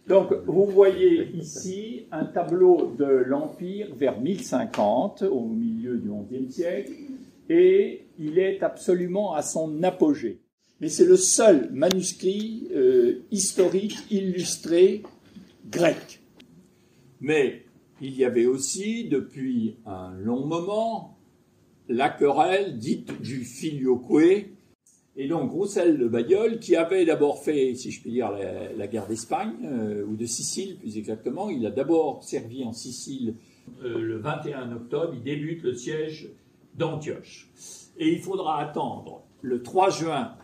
Donc, vous voyez ici un tableau de l'Empire vers 1050, au milieu du XIe siècle, et il est absolument à son apogée. Mais c'est le seul manuscrit historique illustré grec. Mais il y avait aussi, depuis un long moment, la querelle dite du filioque. Et donc Roussel de Bailleul, qui avait d'abord fait, si je puis dire, la guerre d'Espagne, ou de Sicile plus exactement, il a d'abord servi en Sicile le 21 octobre, il débute le siège d'Antioche. Et il faudra attendre le 3 juin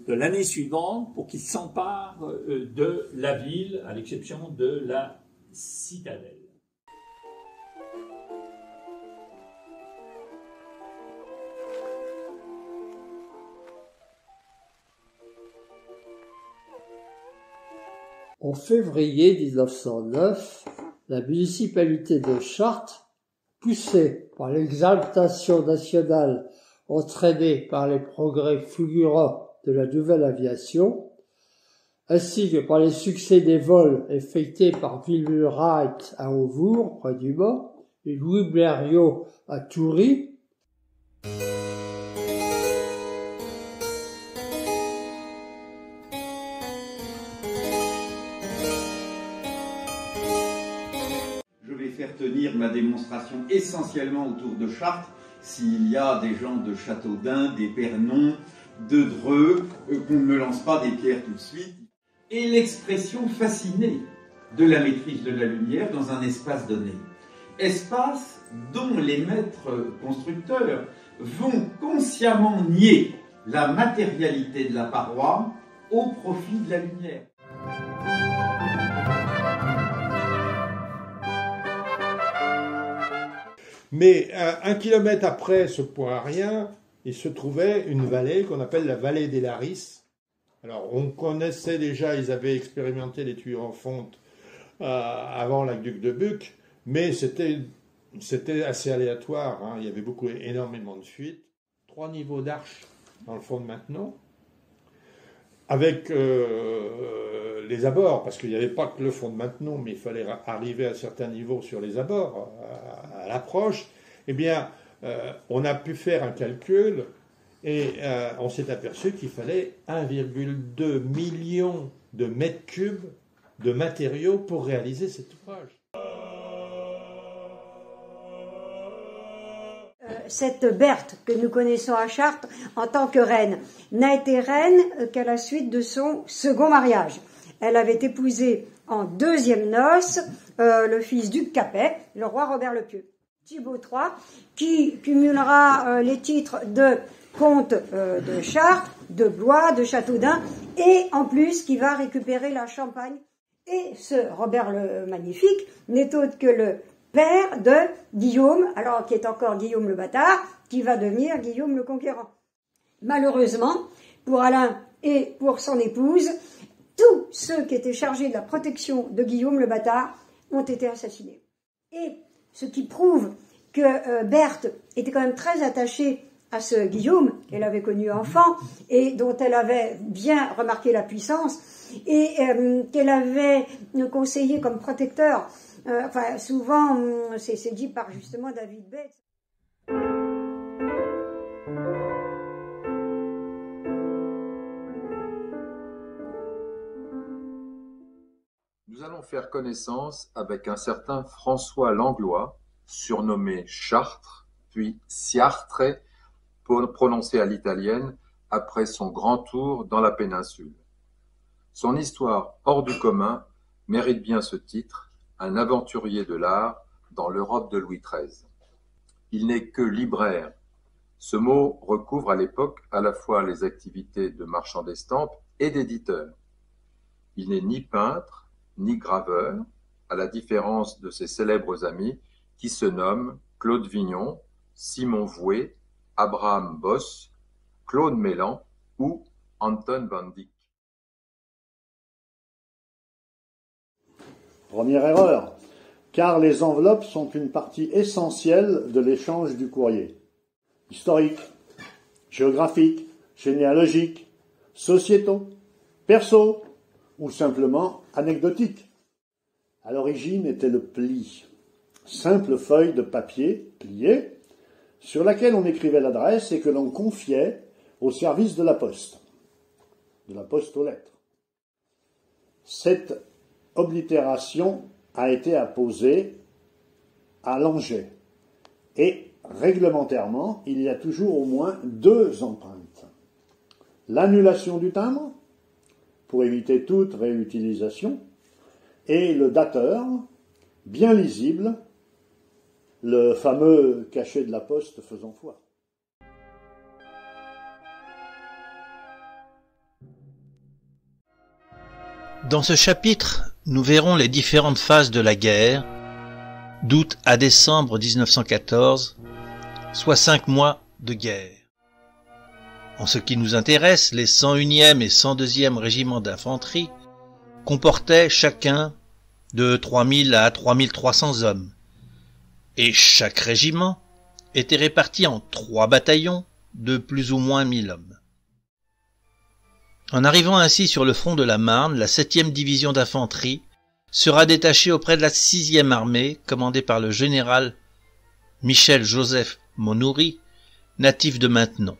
de l'année suivante pour qu'il s'empare de la ville, à l'exception de la citadelle. En février 1909, la municipalité de Chartres, poussée par l'exaltation nationale entraînée par les progrès fulgurants de la nouvelle aviation, ainsi que par les succès des vols effectués par Wilbur Wright à Auvour, près du Mans, et Louis Blériot à Toury, faire tenir ma démonstration essentiellement autour de Chartres, s'il y a des gens de Châteaudun, d'Épernon, de Dreux, qu'on ne me lance pas des pierres tout de suite. Et l'expression fascinée de la maîtrise de la lumière dans un espace donné. Espace dont les maîtres constructeurs vont consciemment nier la matérialité de la paroi au profit de la lumière. Mais 1 kilomètre après ce point aérien, il se trouvait une vallée qu'on appelle la vallée des Larisses. Alors on connaissait déjà, ils avaient expérimenté les tuyaux en fonte avant l'aqueduc de Buc, mais c'était assez aléatoire, hein. Il y avait énormément de fuites. 3 niveaux d'arches dans le fond de Maintenon, avec les abords, parce qu'il n'y avait pas que le fond de Maintenon, mais il fallait arriver à certains niveaux sur les abords, à l'approche. Eh bien, on a pu faire un calcul et on s'est aperçu qu'il fallait 1,2 million de mètres cubes de matériaux pour réaliser cet ouvrage. Cette Berthe que nous connaissons à Chartres en tant que reine n'a été reine qu'à la suite de son second mariage. Elle avait épousé en deuxième noces le fils du Capet, le roi Robert le Pieux. Thibaut III, qui cumulera les titres de comte de Chartres, de Blois, de Châteaudun, et en plus qui va récupérer la Champagne. Et ce Robert le Magnifique n'est autre que le père de Guillaume, alors qui est encore Guillaume le Bâtard, qui va devenir Guillaume le Conquérant. Malheureusement, pour Alain et pour son épouse, tous ceux qui étaient chargés de la protection de Guillaume le Bâtard ont été assassinés. Et ce qui prouve que Berthe était quand même très attachée à ce Guillaume, qu'elle avait connu enfant, et dont elle avait bien remarqué la puissance, et qu'elle avait conseillé comme protecteur. Enfin, souvent, c'est dit par justement David Bates. Nous allons faire connaissance avec un certain François Langlois, surnommé Chartres, puis Siartre, prononcé à l'italienne, après son grand tour dans la péninsule. Son histoire hors du commun mérite bien ce titre, un aventurier de l'art dans l'Europe de Louis XIII. Il n'est que libraire. Ce mot recouvre à l'époque à la fois les activités de marchand d'estampes et d'éditeur. Il n'est ni peintre, ni graveur, à la différence de ses célèbres amis qui se nomment Claude Vignon, Simon Vouet, Abraham Boss, Claude Mélan ou Anton van Dyck. Première erreur, car les enveloppes sont une partie essentielle de l'échange du courrier. Historique, géographique, généalogique, sociétaux, perso ou simplement anecdotique. à l'origine était le pli, simple feuille de papier pliée, sur laquelle on écrivait l'adresse et que l'on confiait au service de la poste aux lettres. Cette oblitération a été apposée à Langeais. Et réglementairement, il y a toujours au moins 2 empreintes. L'annulation du timbre, pour éviter toute réutilisation, et le dateur, bien lisible, le fameux cachet de la poste faisant foi. Dans ce chapitre, nous verrons les différentes phases de la guerre, d'août à décembre 1914, soit 5 mois de guerre. En ce qui nous intéresse, les 101e et 102e régiments d'infanterie comportaient chacun de 3000 à 3300 hommes, et chaque régiment était réparti en 3 bataillons de plus ou moins 1000 hommes. En arrivant ainsi sur le front de la Marne, la 7e division d'infanterie sera détachée auprès de la 6e armée, commandée par le général Michel-Joseph Monoury, natif de Maintenon.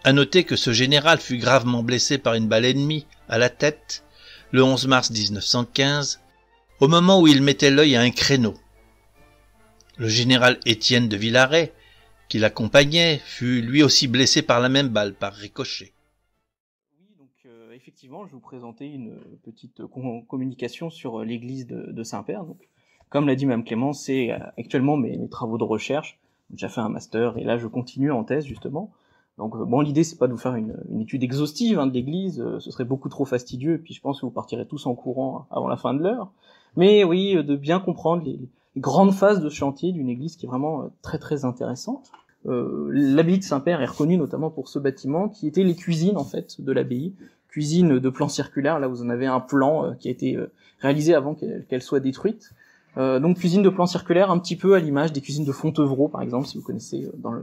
À noter que ce général fut gravement blessé par une balle ennemie à la tête le 11 mars 1915, au moment où il mettait l'œil à un créneau. Le général Étienne de Villaret, qui l'accompagnait, fut lui aussi blessé par la même balle, par ricochet. Oui, donc effectivement, je vais vous présenter une petite communication sur l'église de Saint-Père. Donc, comme l'a dit Mme Clément, c'est actuellement mes travaux de recherche. J'ai fait un master et là je continue en thèse justement. Donc bon, l'idée c'est pas de vous faire une étude exhaustive de l'église, ce serait beaucoup trop fastidieux et puis je pense que vous partirez tous en courant avant la fin de l'heure. Mais oui, de bien comprendre les grandes phases de chantier d'une église qui est vraiment très très intéressante. L'abbaye de Saint-Père est reconnue notamment pour ce bâtiment qui était les cuisines en fait de l'abbaye, cuisine de plan circulaire. Là vous en avez un plan qui a été réalisé avant qu'elle soit détruite. Donc cuisine de plan circulaire un petit peu à l'image des cuisines de Fontevraud par exemple, si vous connaissez dans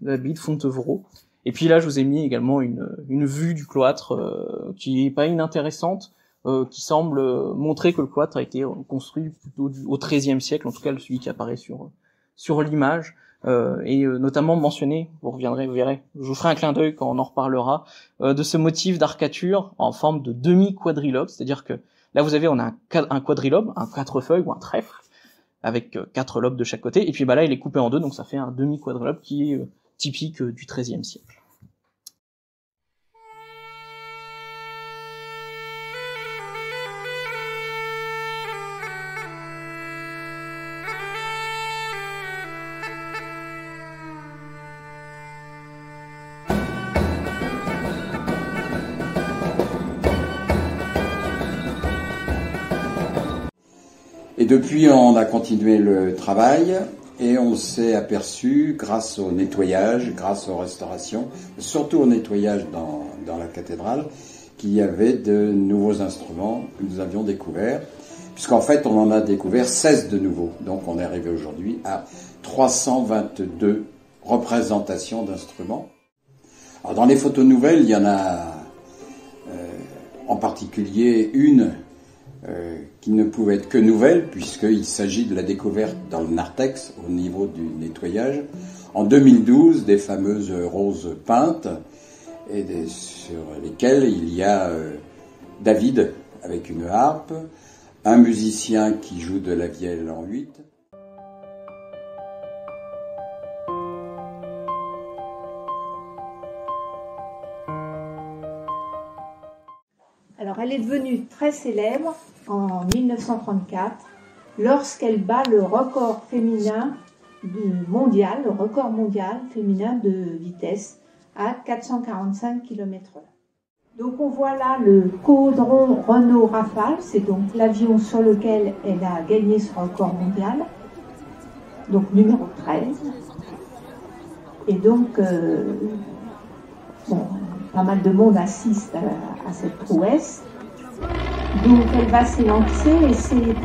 l'abbaye de Fontevraud. Et puis là je vous ai mis également une vue du cloître qui est pas inintéressante, qui semble montrer que le cloître a été construit plutôt au XIIIe siècle, en tout cas celui qui apparaît sur l'image, et notamment mentionné, vous reviendrez, vous verrez, je vous ferai un clin d'œil quand on en reparlera, de ce motif d'arcature en forme de demi-quadrilobe, c'est-à-dire que là on a un quadrilobe, un 4 feuilles ou un trèfle, avec 4 lobes de chaque côté, et puis là il est coupé en 2, donc ça fait un demi-quadrilobe qui est typique du XIIIe siècle. Et depuis, on a continué le travail et on s'est aperçu, grâce au nettoyage, grâce aux restaurations, surtout au nettoyage dans la cathédrale, qu'il y avait de nouveaux instruments que nous avions découverts, puisqu'en fait, on en a découvert 16 de nouveaux. Donc, on est arrivé aujourd'hui à 322 représentations d'instruments. Alors, dans les photos nouvelles, il y en a en particulier une qui ne pouvait être que nouvelle, puisqu'il s'agit de la découverte dans le narthex, au niveau du nettoyage, en 2012, des fameuses roses peintes, et sur lesquelles il y a David avec une harpe, un musicien qui joue de la vielle en 8. Alors, elle est devenue très célèbre en 1934 lorsqu'elle bat le record féminin mondial, le record mondial féminin de vitesse à 445 km/h. Donc on voit là le Caudron Renault Rafale, c'est donc l'avion sur lequel elle a gagné ce record mondial, donc numéro 13. Et donc, pas mal de monde assiste à cette prouesse. Donc elle va s'élancer et c'est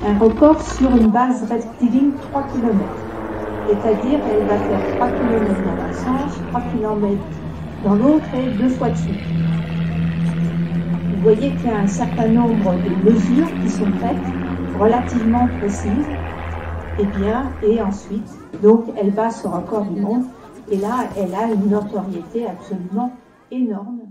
un record sur une base rectiligne 3 km. C'est-à-dire qu'elle va faire 3 km dans un sens, 3 km dans l'autre et 2 fois de suite. voyez qu'il y a un certain nombre de mesures qui sont faites, relativement précises. Et ensuite, donc, elle bat ce record du monde. Et là, elle a une notoriété absolument énorme.